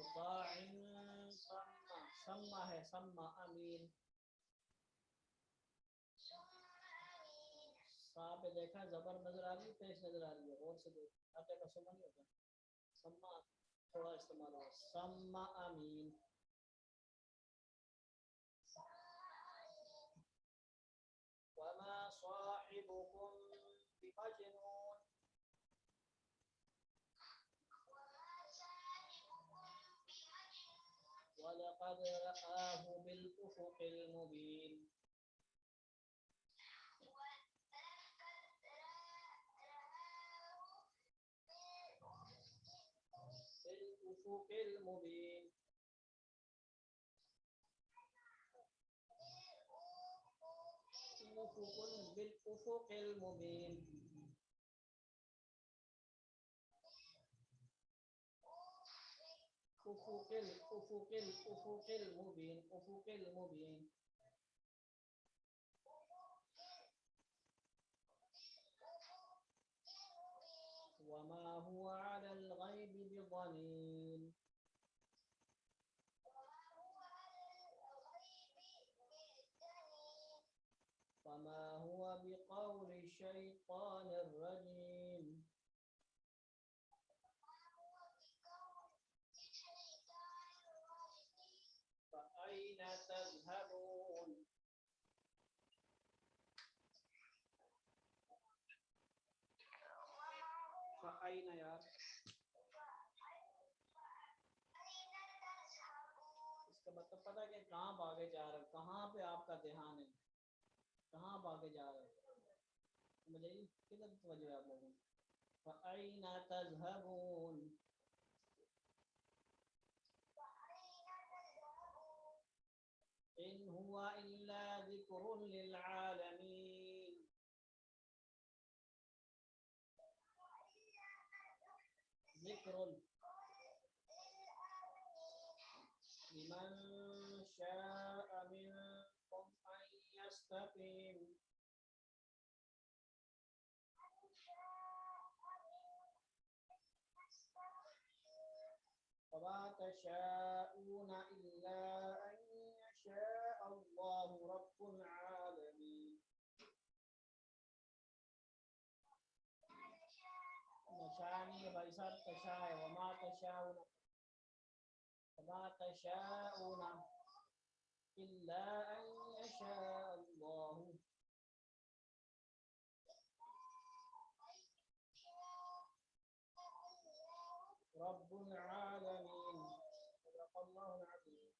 मुताइन सम्मा, सम्मा है सम्मा अमीन। सा पे देखा जबर नजर आ रही है, पेश नजर आ रही है, और से देख आते का सुमा नहीं होता, सम्मा थोड़ा इस्तेमाल हो, सम्मा अमीन। वमा साहिबुकुम बिमजनून, वलक़द रआहु बिलउफ़ुक़िल मुबीन। बिलउफ़ुक़िल मुबीन, उफ़ुक़ुन बिलउफ़ुक़िल मुबीन। उफ़ुक़िल उफ़ुक़िल उफ़ुक़िल मुबीन, उफ़ुक़िल मुबीन। वमा हुवा अलल गैबि बिज़नीन, वमा हुवा बिक़ौलि शैतानिर रजीम। फ़अैन तज़हबून, फ़अैन यार, इसका मतलब पता है कि कहाँ भागे जा रहे हो, कहाँ पे आपका ध्यान है, कहाँ भागे जा रहे हो, मुझे किधर तवज्जो है आप लोगों की। फ़अैन तज़हबून, इन हुवा इल्ला ज़िक्रुन लिल आलमीन। ज़िक्रुन लिमन शाअ मिनकुम अन यस्तक़ीम। वमा तशाऊन इल्ला अन यशाअ अल्लाहु रब्बुल आलमीन। नशानी है भाई साहब, तशा है, वमा तशाऊन इल्ला अन यशाअ अल्लाहु रब्बुल आलमीन। सदक़ल्लाहुल अज़ीम।